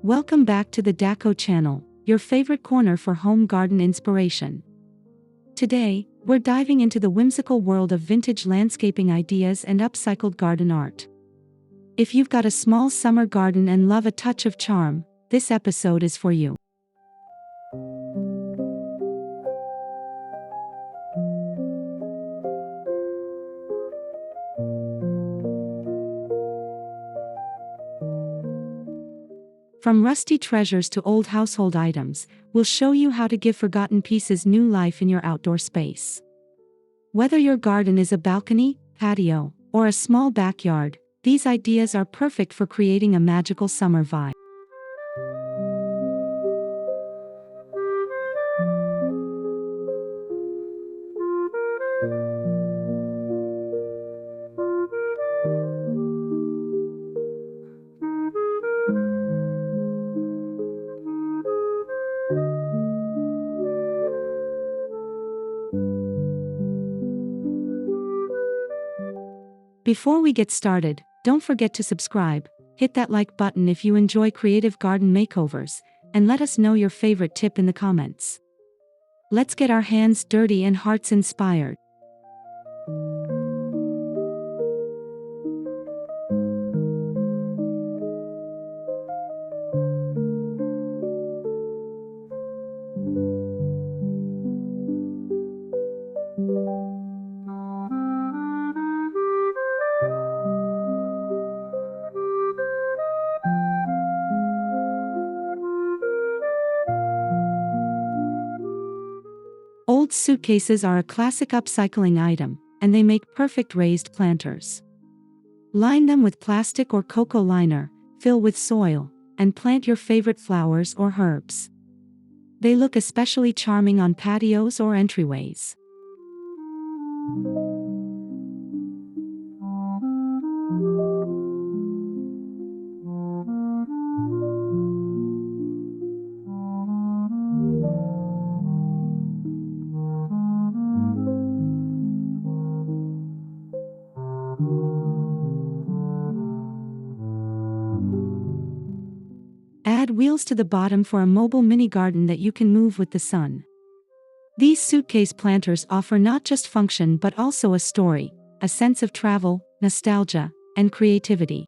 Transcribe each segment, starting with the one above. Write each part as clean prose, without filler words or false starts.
Welcome back to the Daco channel, your favorite corner for home garden inspiration. Today, we're diving into the whimsical world of vintage landscaping ideas and upcycled garden art. If you've got a small summer garden and love a touch of charm, this episode is for you. From rusty treasures to old household items, we'll show you how to give forgotten pieces new life in your outdoor space. Whether your garden is a balcony, patio, or a small backyard, these ideas are perfect for creating a magical summer vibe. Before we get started, don't forget to subscribe, hit that like button if you enjoy creative garden makeovers, and let us know your favorite tip in the comments. Let's get our hands dirty and hearts inspired. Old suitcases are a classic upcycling item, and they make perfect raised planters. Line them with plastic or cocoa liner, fill with soil, and plant your favorite flowers or herbs. They look especially charming on patios or entryways. Add wheels to the bottom for a mobile mini garden that you can move with the sun. These suitcase planters offer not just function but also a story, a sense of travel, nostalgia, and creativity.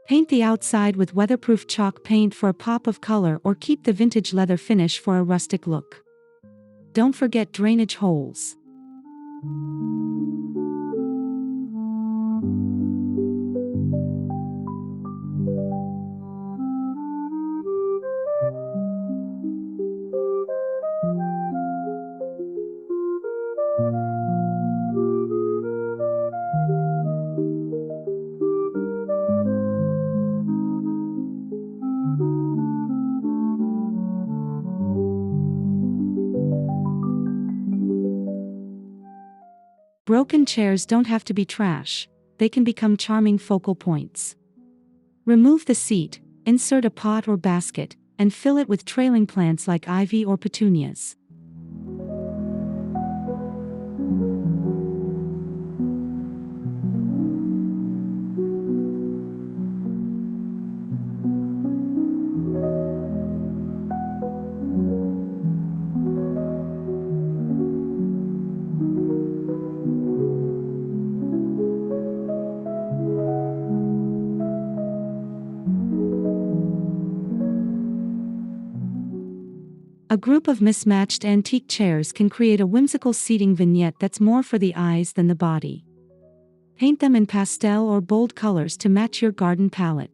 Paint the outside with weatherproof chalk paint for a pop of color or keep the vintage leather finish for a rustic look. Don't forget drainage holes. Broken chairs don't have to be trash, they can become charming focal points. Remove the seat, insert a pot or basket, and fill it with trailing plants like ivy or petunias. A group of mismatched antique chairs can create a whimsical seating vignette that's more for the eyes than the body. Paint them in pastel or bold colors to match your garden palette.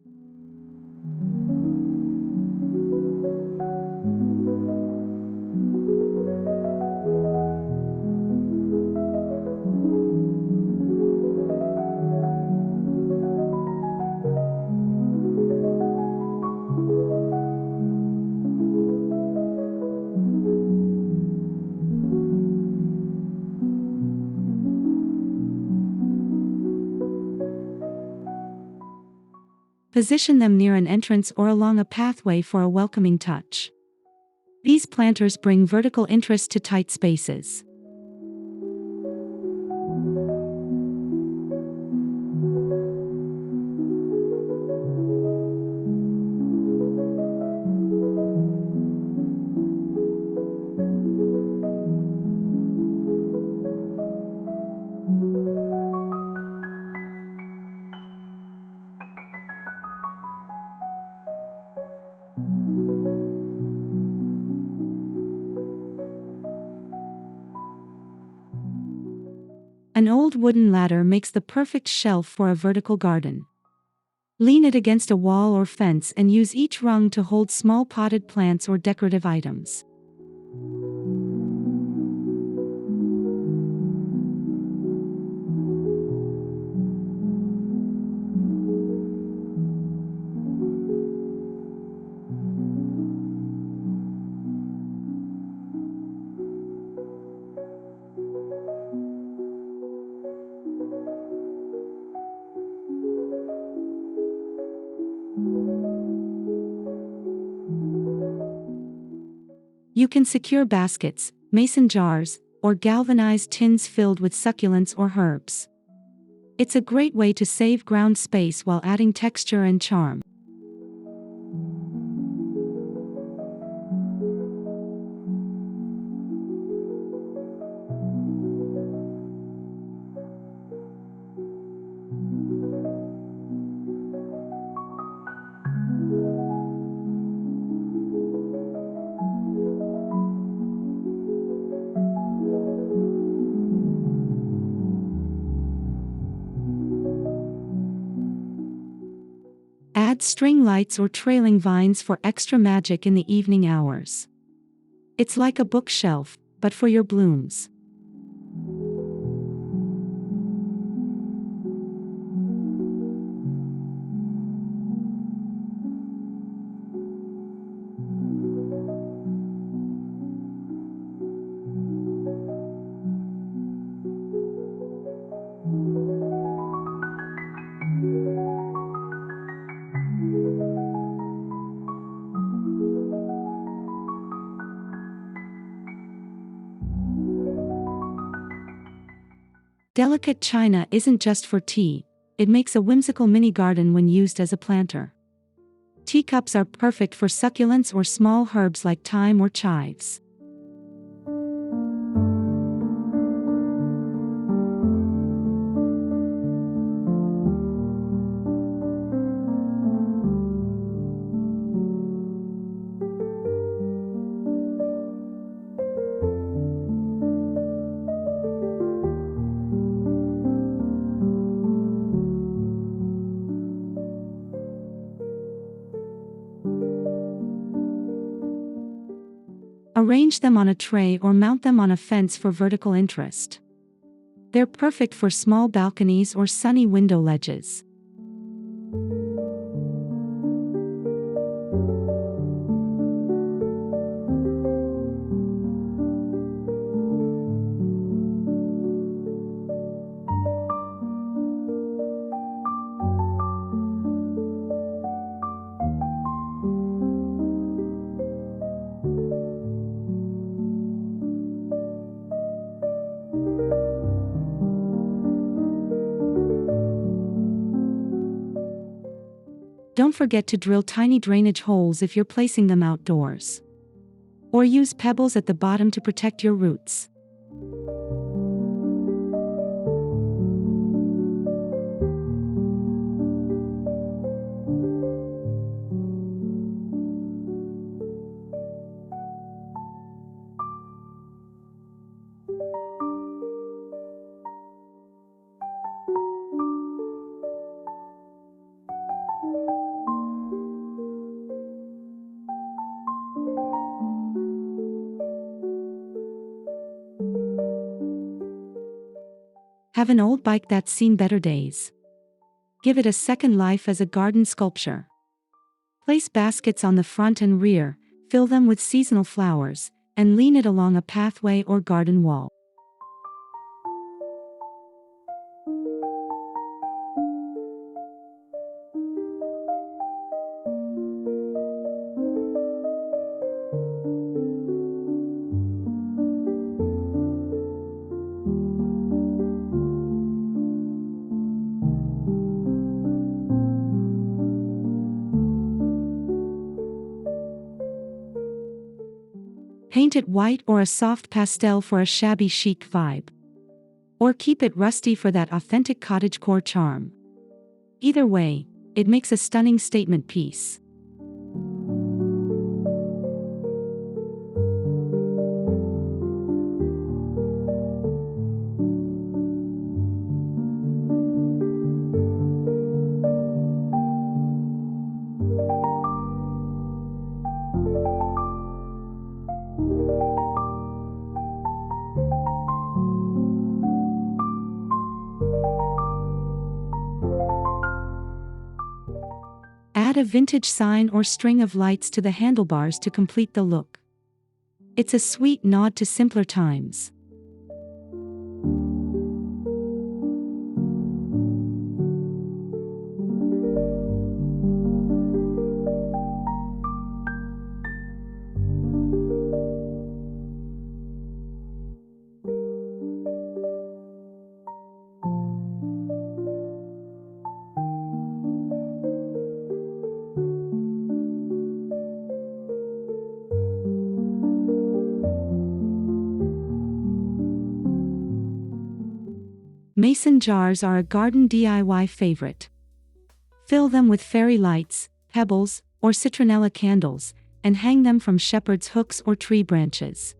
Position them near an entrance or along a pathway for a welcoming touch. These planters bring vertical interest to tight spaces. An old wooden ladder makes the perfect shelf for a vertical garden. Lean it against a wall or fence and use each rung to hold small potted plants or decorative items. You can secure baskets, mason jars, or galvanized tins filled with succulents or herbs. It's a great way to save ground space while adding texture and charm. Add string lights or trailing vines for extra magic in the evening hours. It's like a bookshelf, but for your blooms. Delicate china isn't just for tea, it makes a whimsical mini garden when used as a planter. Teacups are perfect for succulents or small herbs like thyme or chives. Arrange them on a tray or mount them on a fence for vertical interest. They're perfect for small balconies or sunny window ledges. Don't forget to drill tiny drainage holes if you're placing them outdoors. Or use pebbles at the bottom to protect your roots. Have an old bike that's seen better days? Give it a second life as a garden sculpture. Place baskets on the front and rear, fill them with seasonal flowers, and lean it along a pathway or garden wall. Paint it white or a soft pastel for a shabby chic vibe. Or keep it rusty for that authentic cottagecore charm. Either way, it makes a stunning statement piece. Add a vintage sign or string of lights to the handlebars to complete the look. It's a sweet nod to simpler times. Mason jars are a garden DIY favorite. Fill them with fairy lights, pebbles, or citronella candles, and hang them from shepherd's hooks or tree branches.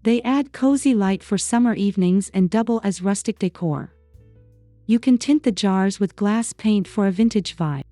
They add cozy light for summer evenings and double as rustic decor. You can tint the jars with glass paint for a vintage vibe.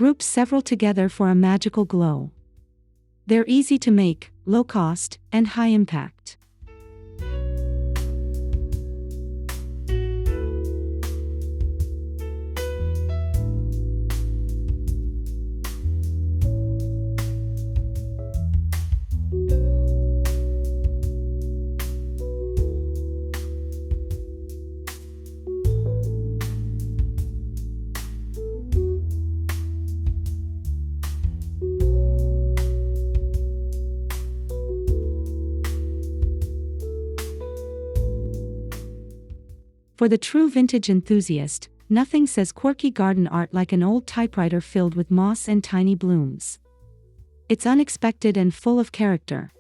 Group several together for a magical glow. They're easy to make, low cost, and high impact. For the true vintage enthusiast, nothing says quirky garden art like an old typewriter filled with moss and tiny blooms. It's unexpected and full of character.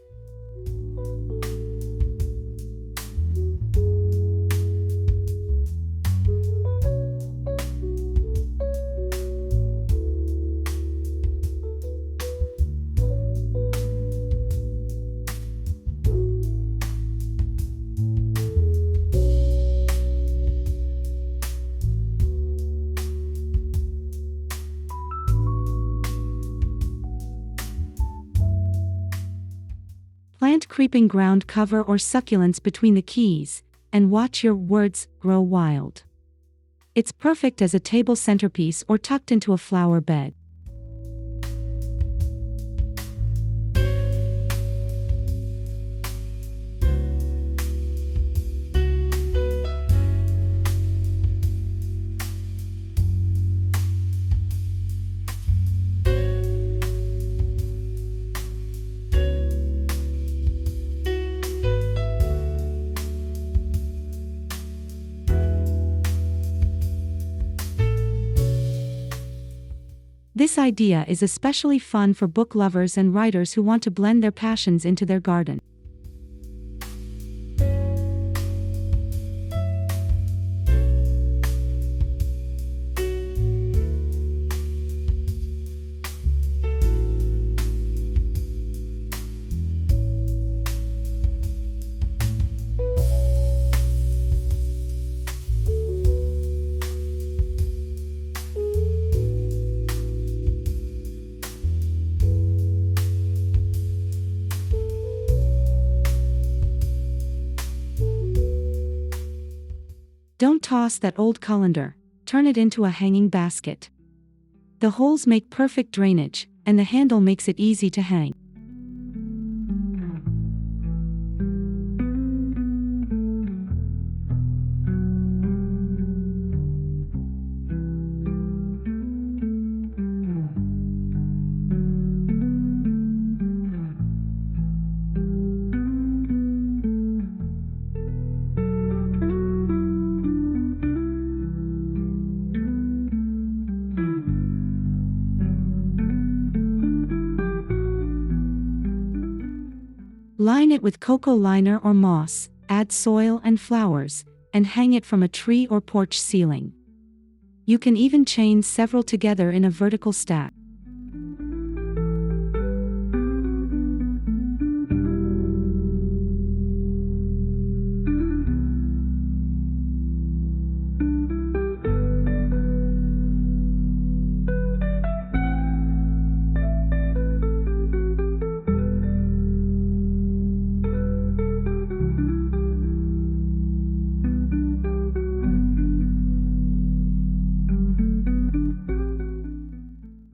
Plant creeping ground cover or succulents between the keys, and watch your words grow wild. It's perfect as a table centerpiece or tucked into a flower bed. This idea is especially fun for book lovers and writers who want to blend their passions into their garden. Don't toss that old colander, turn it into a hanging basket. The holes make perfect drainage, and the handle makes it easy to hang. Line it with cocoa liner or moss, add soil and flowers, and hang it from a tree or porch ceiling. You can even chain several together in a vertical stack.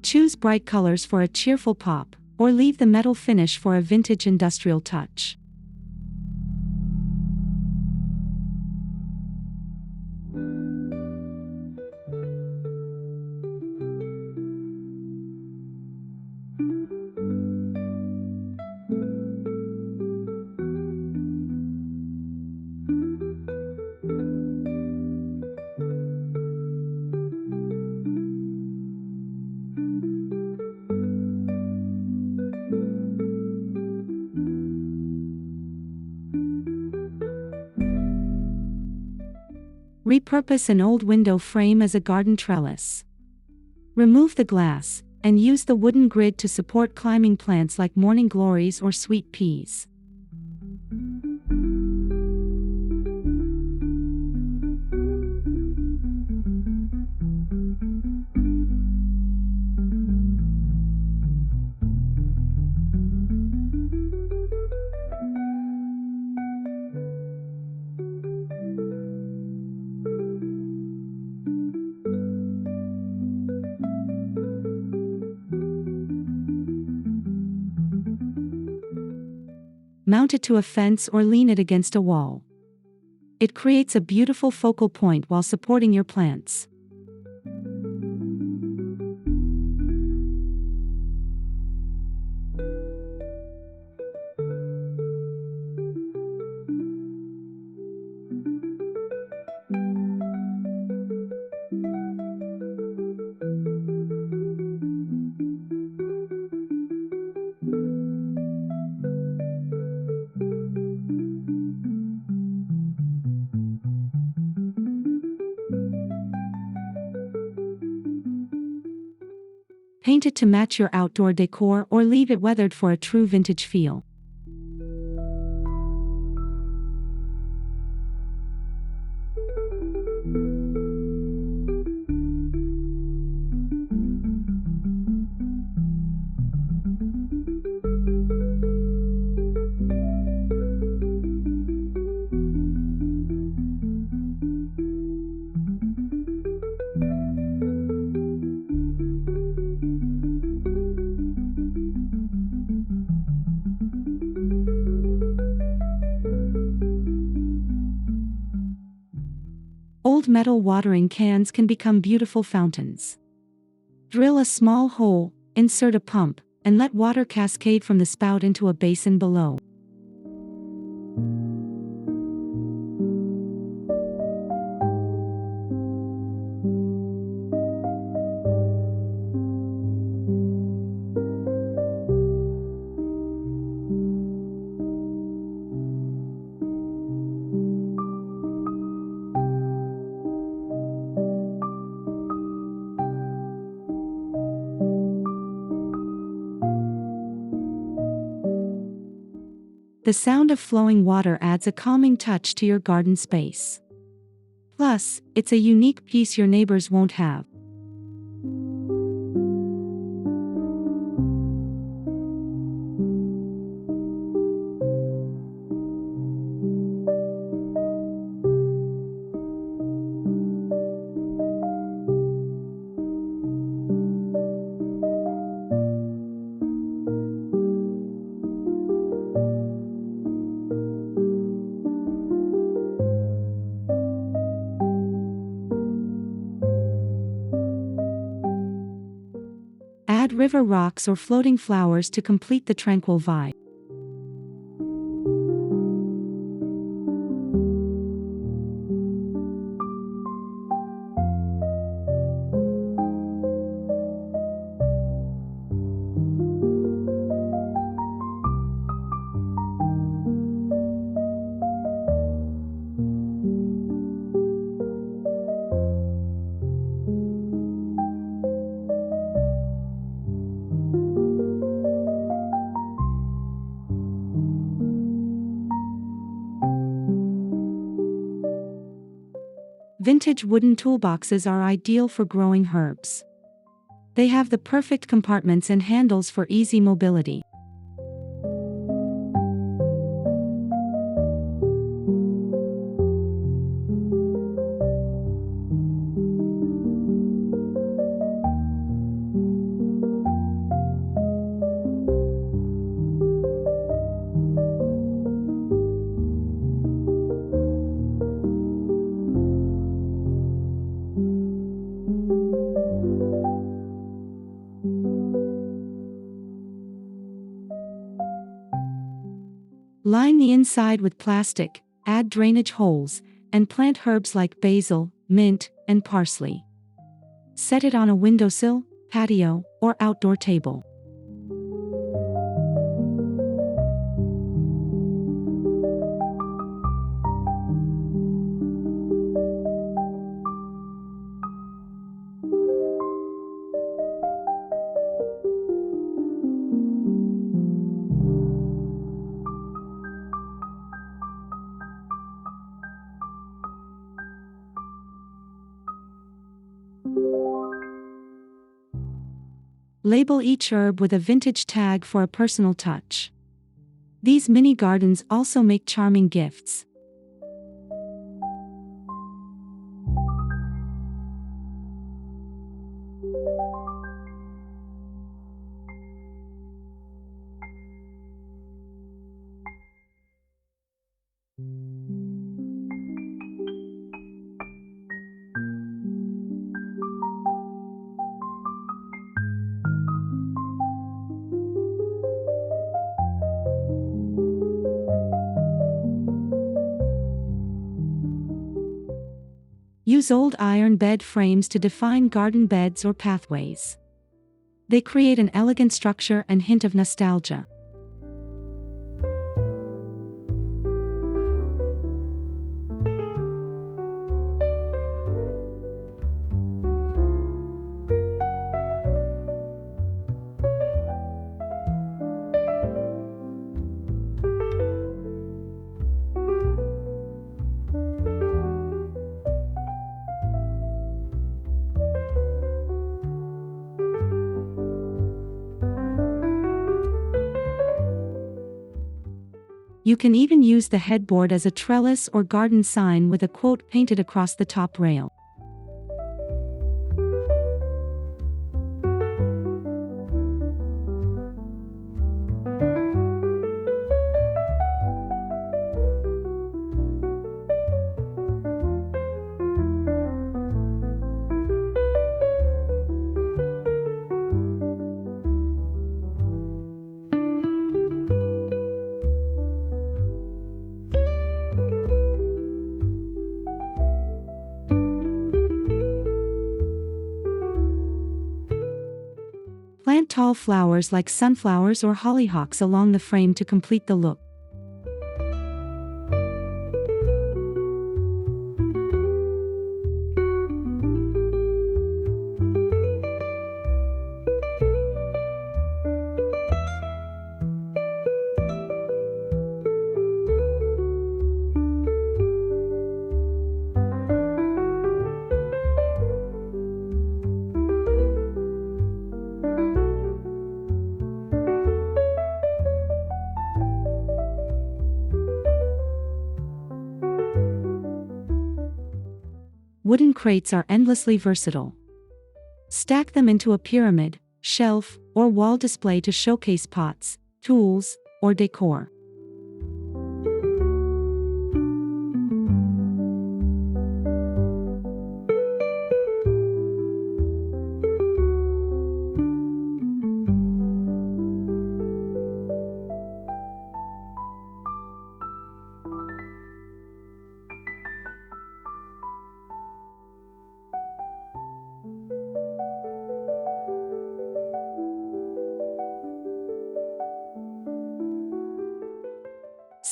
Choose bright colors for a cheerful pop, or leave the metal finish for a vintage industrial touch. Repurpose an old window frame as a garden trellis. Remove the glass, and use the wooden grid to support climbing plants like morning glories or sweet peas. Mount it to a fence or lean it against a wall. It creates a beautiful focal point while supporting your plants. Paint it to match your outdoor decor or leave it weathered for a true vintage feel. Old metal watering cans can become beautiful fountains. Drill a small hole, insert a pump, and let water cascade from the spout into a basin below. The sound of flowing water adds a calming touch to your garden space. Plus, it's a unique piece your neighbors won't have. Add river rocks or floating flowers to complete the tranquil vibe. Vintage wooden toolboxes are ideal for growing herbs. They have the perfect compartments and handles for easy mobility. Line the inside with plastic, add drainage holes, and plant herbs like basil, mint, and parsley. Set it on a windowsill, patio, or outdoor table. Label each herb with a vintage tag for a personal touch. These mini gardens also make charming gifts. Use old iron bed frames to define garden beds or pathways. They create an elegant structure and hint of nostalgia. You can even use the headboard as a trellis or garden sign with a quote painted across the top rail. Plant tall flowers like sunflowers or hollyhocks along the frame to complete the look. Wooden crates are endlessly versatile. Stack them into a pyramid, shelf, or wall display to showcase pots, tools, or decor.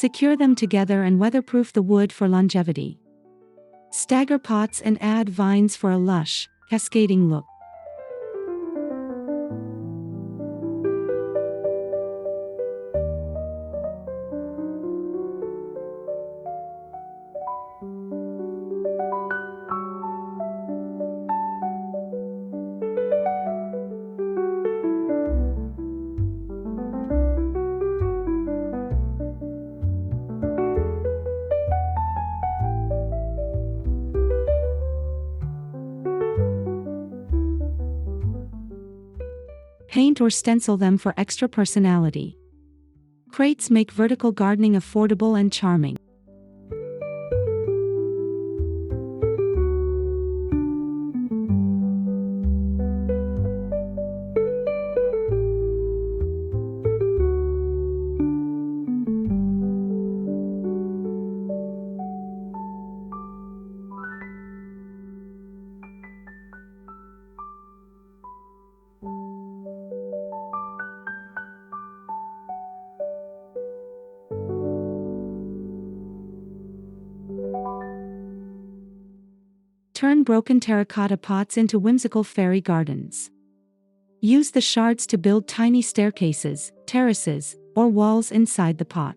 Secure them together and weatherproof the wood for longevity. Stagger pots and add vines for a lush, cascading look. Paint or stencil them for extra personality. Crates make vertical gardening affordable and charming. Turn broken terracotta pots into whimsical fairy gardens. Use the shards to build tiny staircases, terraces, or walls inside the pot.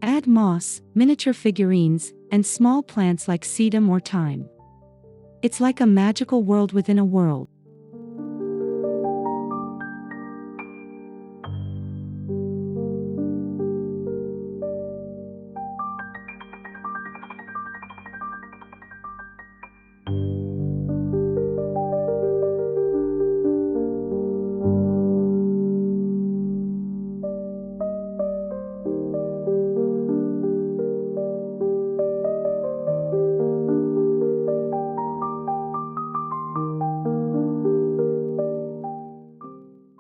Add moss, miniature figurines, and small plants like sedum or thyme. It's like a magical world within a world.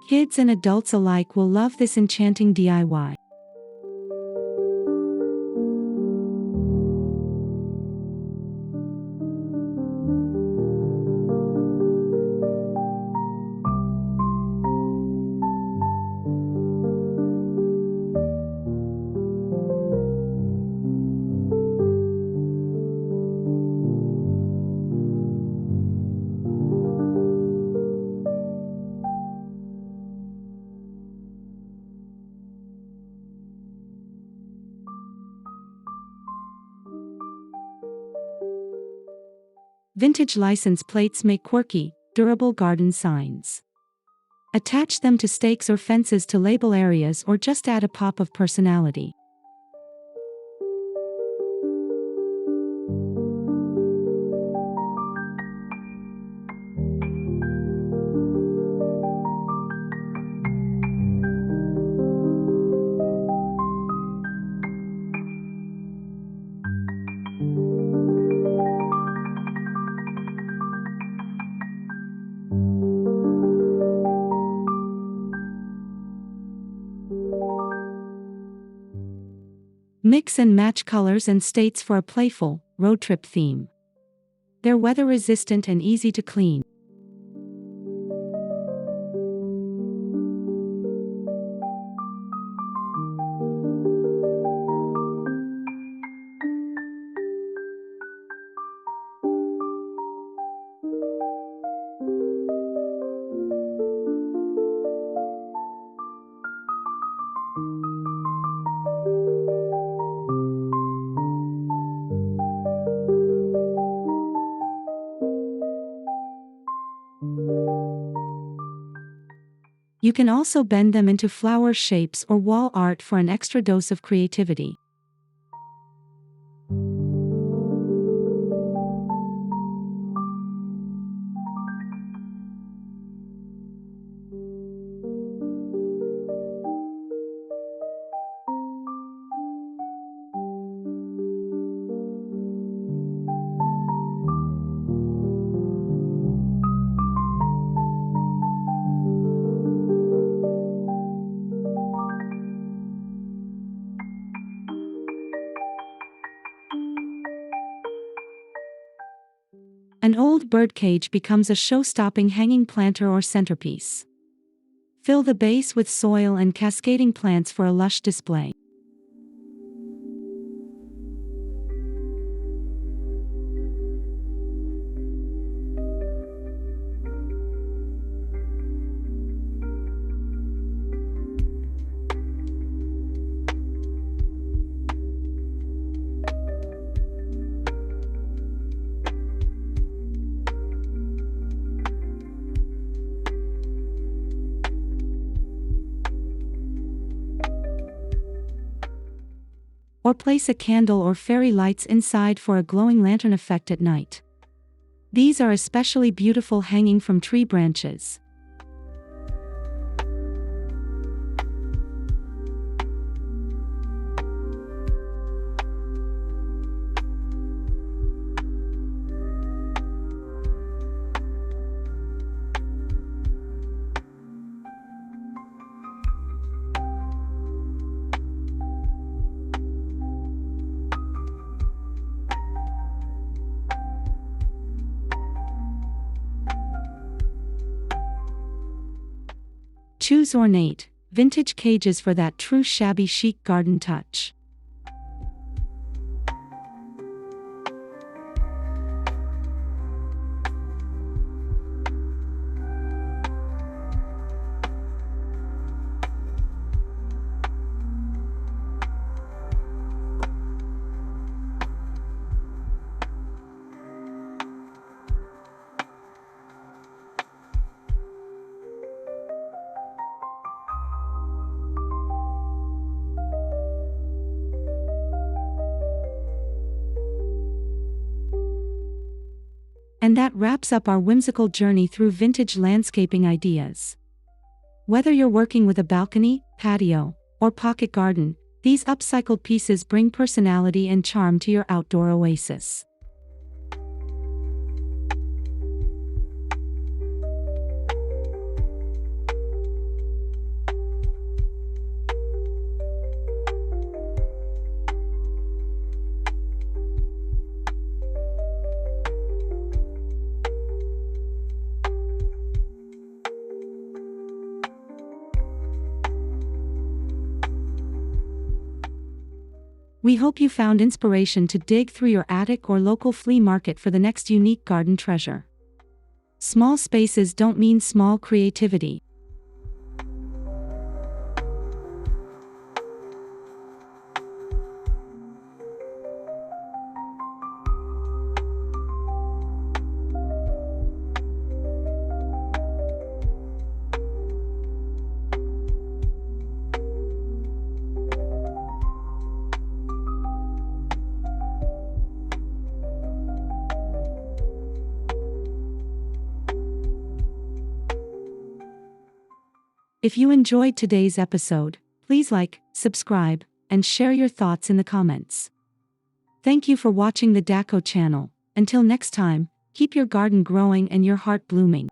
Kids and adults alike will love this enchanting DIY. Vintage license plates make quirky, durable garden signs. Attach them to stakes or fences to label areas or just add a pop of personality. Mix and match colors and states for a playful, road trip theme. They're weather-resistant and easy to clean. You can also bend them into flower shapes or wall art for an extra dose of creativity. An old birdcage becomes a show-stopping hanging planter or centerpiece. Fill the base with soil and cascading plants for a lush display. Or place a candle or fairy lights inside for a glowing lantern effect at night. These are especially beautiful hanging from tree branches. Choose ornate, vintage cages for that true shabby chic garden touch. And that wraps up our whimsical journey through vintage landscaping ideas. Whether you're working with a balcony, patio, or pocket garden, these upcycled pieces bring personality and charm to your outdoor oasis. We hope you found inspiration to dig through your attic or local flea market for the next unique garden treasure. Small spaces don't mean small creativity. If you enjoyed today's episode, please like, subscribe, and share your thoughts in the comments. Thank you for watching the Daco channel. Until next time, keep your garden growing and your heart blooming.